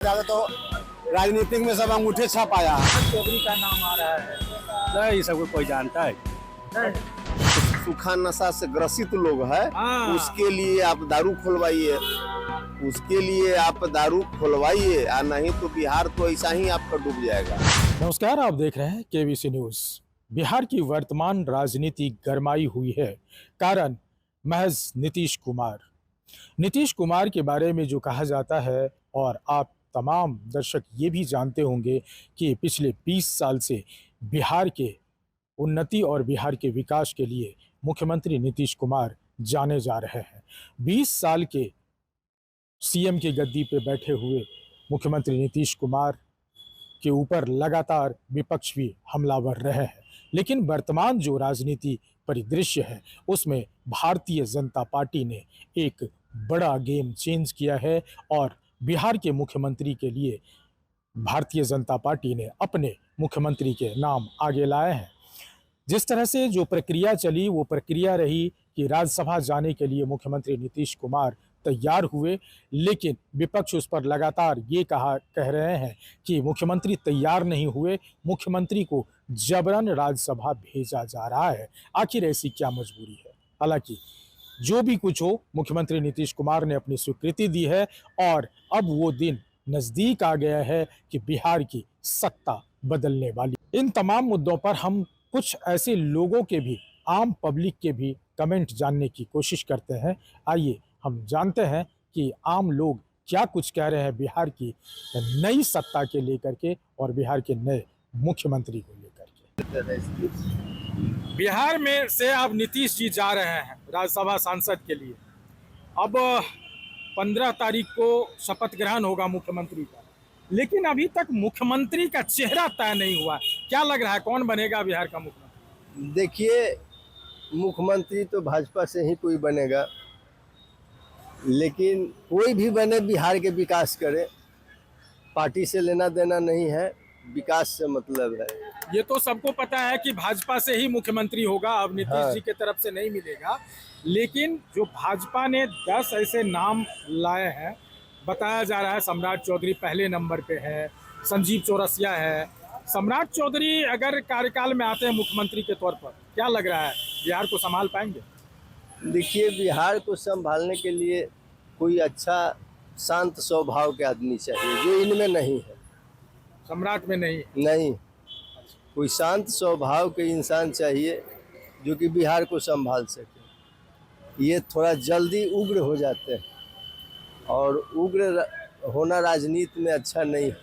ज्यादा तो राजनीतिक में सब अंगूठे छाप आया है। चौधरी का नाम आ रहा है। नहीं, सब कोई जानता है। नहीं। सूखा नशा से ग्रसित लोग है, हाँ। उसके लिए आप दारू खुलवाइए, उसके लिए आप दारू खुलवाइए, और नहीं तो बिहार तो ऐसा ही आपका डूब जाएगा। नमस्कार, आप देख रहे हैं केबीसी न्यूज। बिहार की वर्तमान राजनीति गरमाई हुई है, कारण महज नीतीश कुमार। नीतीश कुमार के बारे में जो कहा जाता है, और आप तमाम दर्शक ये भी जानते होंगे कि पिछले 20 साल से बिहार के उन्नति और बिहार के विकास के लिए मुख्यमंत्री नीतीश कुमार जाने जा रहे हैं। 20 साल के सीएम की गद्दी पे बैठे हुए मुख्यमंत्री नीतीश कुमार के ऊपर लगातार विपक्ष भी हमलावर रहे हैं, लेकिन वर्तमान जो राजनीति परिदृश्य है उसमें भारतीय जनता पार्टी ने एक बड़ा गेम चेंज किया है और बिहार के मुख्यमंत्री के लिए भारतीय जनता पार्टी ने अपने मुख्यमंत्री के नाम आगे लाए हैं। जिस तरह से जो प्रक्रिया चली वो प्रक्रिया रही कि राज्यसभा जाने के लिए मुख्यमंत्री नीतीश कुमार तैयार हुए, लेकिन विपक्ष उस पर लगातार ये कह रहे हैं कि मुख्यमंत्री तैयार नहीं हुए, मुख्यमंत्री को जबरन राज्यसभा भेजा जा रहा है। आखिर ऐसी क्या मजबूरी है? हालांकि जो भी कुछ हो, मुख्यमंत्री नीतीश कुमार ने अपनी स्वीकृति दी है और अब वो दिन नजदीक आ गया है कि बिहार की सत्ता बदलने वाली। इन तमाम मुद्दों पर हम कुछ ऐसे लोगों के भी, आम पब्लिक के भी कमेंट जानने की कोशिश करते हैं। आइए हम जानते हैं कि आम लोग क्या कुछ कह रहे हैं बिहार की नई सत्ता के लेकर के और बिहार के नए मुख्यमंत्री को लेकर के। बिहार में से अब नीतीश जी जा रहे हैं राज्यसभा सांसद के लिए। अब 15 तारीख को शपथ ग्रहण होगा मुख्यमंत्री का, लेकिन अभी तक मुख्यमंत्री का चेहरा तय नहीं हुआ। क्या लग रहा है, कौन बनेगा बिहार का मुख्यमंत्री? देखिए, मुख्यमंत्री तो भाजपा से ही कोई बनेगा, लेकिन कोई भी बने बिहार के विकास करे, पार्टी से लेना देना नहीं है, विकास से मतलब है। ये तो सबको पता है कि भाजपा से ही मुख्यमंत्री होगा, अब नीतीश जी की तरफ से नहीं मिलेगा। लेकिन जो भाजपा ने 10 ऐसे नाम लाए हैं, बताया जा रहा है सम्राट चौधरी पहले नंबर पे है, संजीव चौरसिया है। सम्राट चौधरी अगर कार्यकाल में आते हैं मुख्यमंत्री के तौर पर, क्या लग रहा है बिहार को संभाल पाएंगे? देखिए, बिहार को संभालने के लिए कोई अच्छा शांत स्वभाव के आदमी चाहिए, जो इनमें नहीं है। सम्राट में नहीं, कोई शांत स्वभाव के इंसान चाहिए जो कि बिहार को संभाल सके। ये थोड़ा जल्दी उग्र हो जाते हैं और उग्र होना राजनीति में अच्छा नहीं है।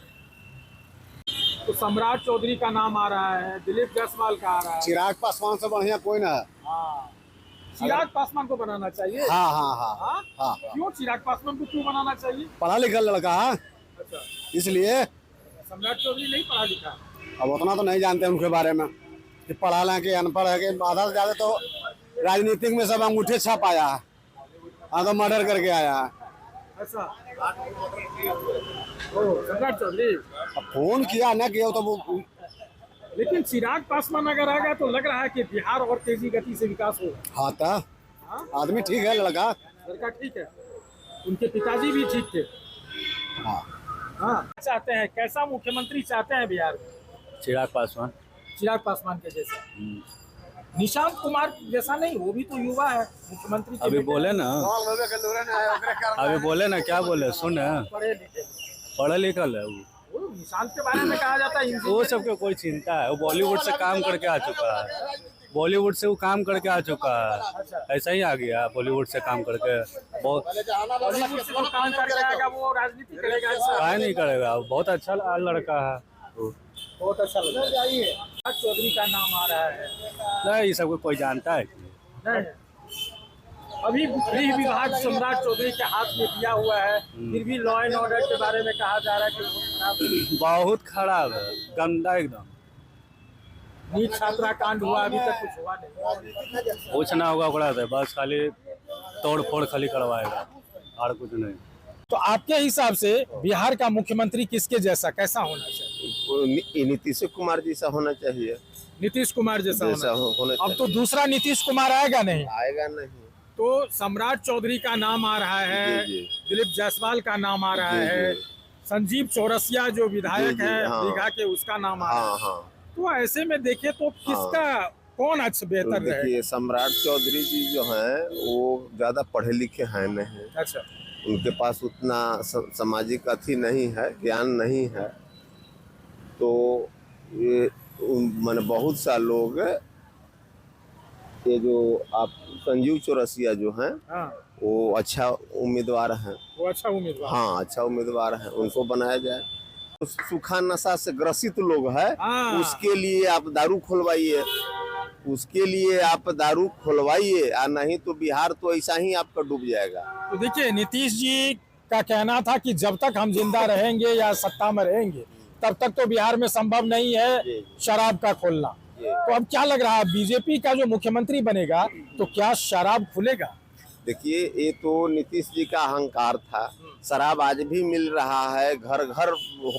तो सम्राट चौधरी का नाम आ रहा है, दिलीप जायसवाल का आ रहा है। चिराग पासवान से बढ़िया कोई ना है। हाँ, चिराग पासवान को बनाना चाहिए। हाँ हाँ हाँ हाँ? हाँ। क्यों चिराग पासवान को क्यों बनाना चाहिए? पढ़ा लिखा लड़का है, अच्छा, इसलिए। सम्राट चौधरी नहीं पढ़ा लिखा। अब उतना तो नहीं जानते उनके बारे में कि पढ़ा है कि अनपढ़ है, कि आधा से ज्यादा तो राजनीतिक में सब अंगूठे छाप आया है, तो मर्डर करके आया है। ऐसा सम्राट चौधरी अब फोन किया ना किया तो वो, लेकिन चिराग पासवान अगर आ गया तो लग रहा है कि बिहार और तेजी गति से विकास होगा। हाँ था, आदमी ठीक है, लड़का ठीक है, उनके पिताजी भी ठीक थे। हाँ हाँ, चाहते हैं कैसा मुख्यमंत्री चाहते हैं बिहार में? चिराग पासवान। चिराग पासवान के जैसा, निशांत कुमार जैसा नहीं, वो भी तो युवा है मुख्यमंत्री। अभी बोले ना, क्या बोले, सुन, पढ़े लिखे, पढ़ा लिखा है वो निशांत के बारे में कहा जाता है वो सबके कोई चिंता है, वो बॉलीवुड से काम करके आ चुका है, बॉलीवुड से वो काम करके आ चुका है, ऐसा ही आ गया बॉलीवुड से काम करके। बहुत काम करके आएगा, वो राजनीति करेगा ऐसा? काय नहीं करेगा, बहुत अच्छा लड़का है, बहुत अच्छा लगा। चौधरी का नाम आ रहा है। नहीं, सबको कोई जानता है। नहीं, अभी गृह विभाग सम्राट चौधरी के हाथ में दिया हुआ है, फिर भी लॉ एंड ऑर्डर के बारे में कहा जा रहा है कि बहुत खराब है, गंदा एकदम। नीट छात्रा कांड हुआ, अभी तक कुछ हुआ नहीं। कुछ ना होगा ओकरा से, बस खाली तोड़ फोड़ खाली करवाएगा और कुछ नहीं। तो आपके हिसाब से बिहार का मुख्यमंत्री किसके जैसा, कैसा होना चाहिए? नीतीश कुमार जैसा होना चाहिए। नीतीश कुमार जैसा होना चाहिए। अब तो दूसरा नीतीश कुमार आएगा नहीं? आएगा नहीं। तो सम्राट चौधरी का नाम आ रहा है, दिलीप जायसवाल का नाम आ रहा है, संजीव चौरसिया जो विधायक जी, है हाँ। दीघा के, उसका नाम आ रहा हाँ है। हाँ। तो ऐसे में देखे तो किसका कौन अच्छा तो बेहतर रहेगा? देखिए सम्राट चौधरी जी जो हैं वो ज़्यादा पढ़े लिखे हैं नहीं, अच्छा, उनके पास उतना सामाजिक अथी नहीं है, ज्ञान नहीं है। तो ये मैंने बहुत सा लोग, ये जो आप संजीव चौरसिया जो हैं हाँ, वो अच्छा उम्मीदवार हैं। वो अच्छा उम्मीदवार। हाँ अच्छा उम्मीदवार है, उनको बनाया जाए। तो सूखा नशा से ग्रसित लोग है, हाँ। उसके लिए आप दारू खुलवाइए, उसके लिए आप दारू खुलवाइए, और नहीं तो बिहार तो ऐसा ही आपका डूब जाएगा। तो देखिए नीतीश जी का कहना था कि जब तक हम जिंदा रहेंगे या सत्ता में रहेंगे तब तक तो बिहार में संभव नहीं है शराब का खोलना। तो अब क्या लग रहा है, बीजेपी का जो मुख्यमंत्री बनेगा तो क्या शराब खुलेगा? देखिए ये तो नीतीश जी का अहंकार था। शराब आज भी मिल रहा है, घर घर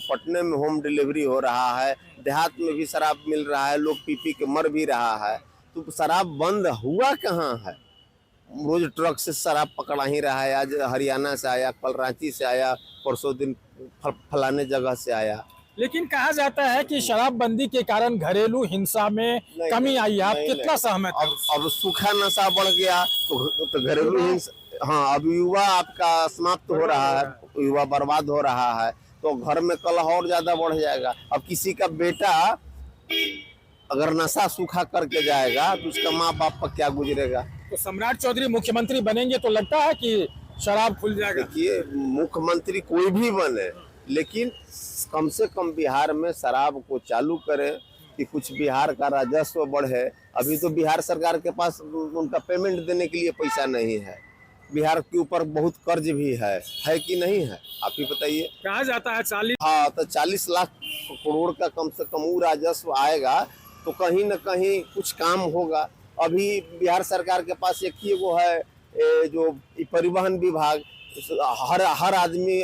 पटने में होम डिलीवरी हो रहा है, देहात में भी शराब मिल रहा है, लोग पी पी के मर भी रहा है। तो शराब बंद हुआ कहाँ है? रोज ट्रक से शराब पकड़ा ही रहा है। आज हरियाणा से आया, कल रांची से आया, परसों दिन फलाने जगह से आया। लेकिन कहा जाता है कि शराबबंदी के कारण घरेलू हिंसा में कमी आई है। आप कितना सहमत हैं? अब सूखा नशा बढ़ गया तो घरेलू हिंसा। हाँ, अब युवा आपका समाप्त हो रहा है, युवा बर्बाद हो रहा है, तो घर में कलह और ज्यादा बढ़ जाएगा। अब किसी का बेटा अगर नशा सूखा करके जाएगा तो उसका माँ बाप पर क्या गुजरेगा? तो सम्राट चौधरी मुख्यमंत्री बनेंगे तो लगता है कि शराब खुल जाएगा। देखिए मुख्यमंत्री कोई भी बने, लेकिन कम से कम बिहार में शराब को चालू करे कि कुछ बिहार का राजस्व बढ़े। अभी तो बिहार सरकार के पास उनका पेमेंट देने के लिए पैसा नहीं है। बिहार के ऊपर बहुत कर्ज भी है कि नहीं है? आप ही बताइए। कहा जाता है 40। हाँ, तो 40 लाख करोड़ का कम से कम वो राजस्व आएगा तो कहीं न कहीं कुछ काम होगा। अभी बिहार सरकार के पास एक ही वो है, जो परिवहन विभाग, हर आदमी,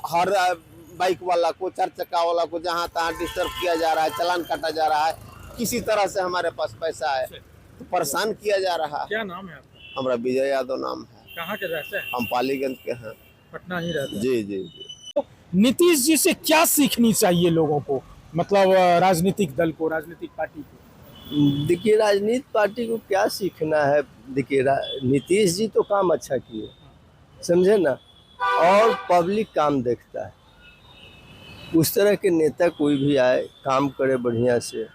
हर बाइक वाला को, 4 चक्का वाला को जहाँ तहाँ डिस्टर्ब किया जा रहा है, चालान काटा जा रहा है। किसी तरह से हमारे पास पैसा है तो परेशान किया जा रहा है। क्या नाम है आपका? हमारा विजय यादव नाम है। कहाँ के रहते हैं? हम पालीगंज के हैं। पटना ही रहते हैं। जी जी जी। तो नीतीश जी से क्या सीखनी चाहिए लोगों को, मतलब राजनीतिक दल को, राजनीतिक पार्टी को? देखिए राजनीतिक पार्टी को क्या सीखना है? देखिए नीतीश जी तो काम अच्छा किए, समझे ना, और पब्लिक काम देखता है। उस तरह के नेता कोई भी आए, काम करे बढ़िया से,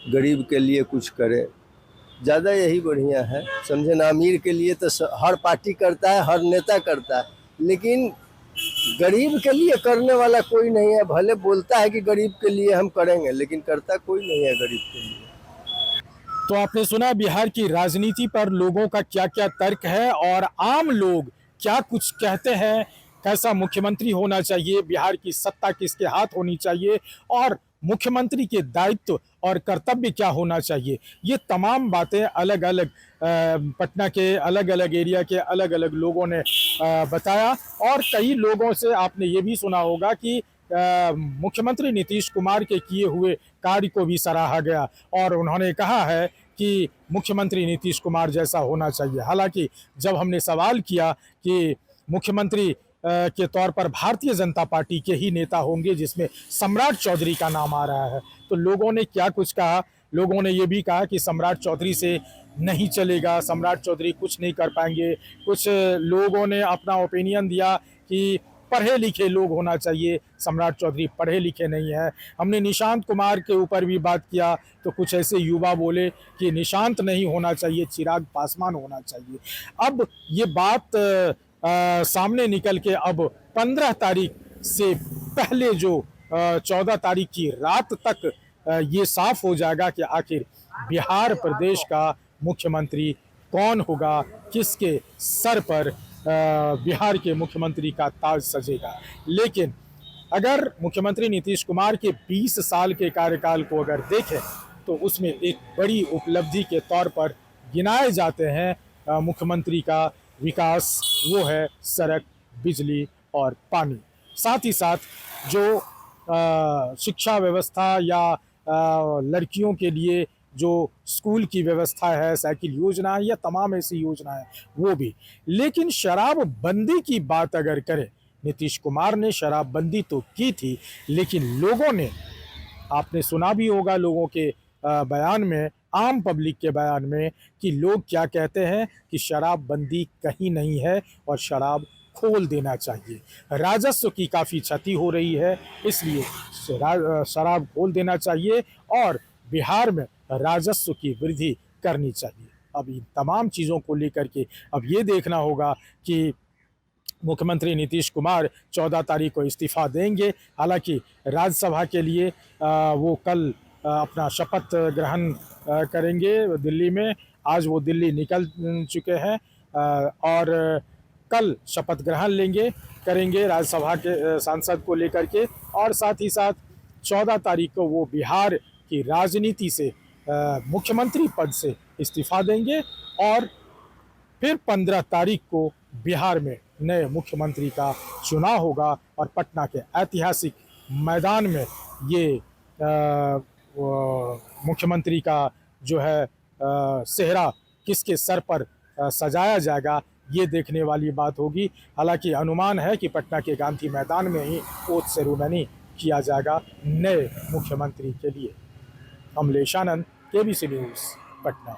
गरीब के लिए कुछ करे, ज़्यादा यही बढ़िया है, समझे ना। अमीर के लिए तो हर पार्टी करता है, हर नेता करता है, लेकिन गरीब के लिए करने वाला कोई नहीं है। भले बोलता है कि गरीब के लिए हम करेंगे, लेकिन करता कोई नहीं है गरीब के लिए। तो आपने सुना बिहार की राजनीति पर लोगों का क्या क्या तर्क है और आम लोग क्या कुछ कहते हैं, कैसा मुख्यमंत्री होना चाहिए, बिहार की सत्ता किसके हाथ होनी चाहिए और मुख्यमंत्री के दायित्व और कर्तव्य क्या होना चाहिए। ये तमाम बातें अलग अलग पटना के अलग अलग एरिया के अलग अलग लोगों ने बताया। और कई लोगों से आपने ये भी सुना होगा कि मुख्यमंत्री नीतीश कुमार के किए हुए कार्य को भी सराहा गया और उन्होंने कहा है कि मुख्यमंत्री नीतीश कुमार जैसा होना चाहिए। हालांकि जब हमने सवाल किया कि मुख्यमंत्री के तौर पर भारतीय जनता पार्टी के ही नेता होंगे जिसमें सम्राट चौधरी का नाम आ रहा है, तो लोगों ने क्या कुछ कहा। लोगों ने ये भी कहा कि सम्राट चौधरी से नहीं चलेगा, सम्राट चौधरी कुछ नहीं कर पाएंगे। कुछ लोगों ने अपना ओपिनियन दिया कि पढ़े लिखे लोग होना चाहिए, सम्राट चौधरी पढ़े लिखे नहीं है। हमने निशांत कुमार के ऊपर भी बात किया तो कुछ ऐसे युवा बोले कि निशांत नहीं होना चाहिए, चिराग पासवान होना चाहिए। अब ये बात सामने निकल के अब 15 तारीख से पहले जो 14 तारीख की रात तक ये साफ हो जाएगा कि आखिर बिहार प्रदेश का मुख्यमंत्री कौन होगा, किसके सर पर बिहार के मुख्यमंत्री का ताज सजेगा। लेकिन अगर मुख्यमंत्री नीतीश कुमार के 20 साल के कार्यकाल को अगर देखें तो उसमें एक बड़ी उपलब्धि के तौर पर गिनाए जाते हैं मुख्यमंत्री का विकास, वो है सड़क, बिजली और पानी। साथ ही साथ जो शिक्षा व्यवस्था या लड़कियों के लिए जो स्कूल की व्यवस्था है, साइकिल योजना है या तमाम ऐसी योजना है वो भी। लेकिन शराब बंदी की बात अगर करें नीतीश कुमार ने शराबबंदी तो की थी, लेकिन लोगों ने, आपने सुना भी होगा लोगों के बयान में, आम पब्लिक के बयान में, कि लोग क्या कहते हैं कि शराबबंदी कहीं नहीं है और शराब खोल देना चाहिए। राजस्व की काफ़ी क्षति हो रही है, इसलिए शराब खोल देना चाहिए और बिहार में राजस्व की वृद्धि करनी चाहिए। अब इन तमाम चीज़ों को लेकर के अब ये देखना होगा कि मुख्यमंत्री नीतीश कुमार 14 तारीख को इस्तीफा देंगे। हालांकि राज्यसभा के लिए वो कल अपना शपथ ग्रहण करेंगे दिल्ली में। आज वो दिल्ली निकल चुके हैं और कल शपथ ग्रहण करेंगे राज्यसभा के सांसद को लेकर के, और साथ ही साथ 14 तारीख को वो बिहार की राजनीति से मुख्यमंत्री पद से इस्तीफा देंगे और फिर 15 तारीख को बिहार में नए मुख्यमंत्री का चुनाव होगा और पटना के ऐतिहासिक मैदान में ये मुख्यमंत्री का जो है सेहरा किसके सर पर सजाया जाएगा, ये देखने वाली बात होगी। हालांकि अनुमान है कि पटना के गांधी मैदान में ही ओथ सेरेमनी किया जाएगा नए मुख्यमंत्री के लिए। अमलेश आनंद, केबीसी न्यूज़, पटना।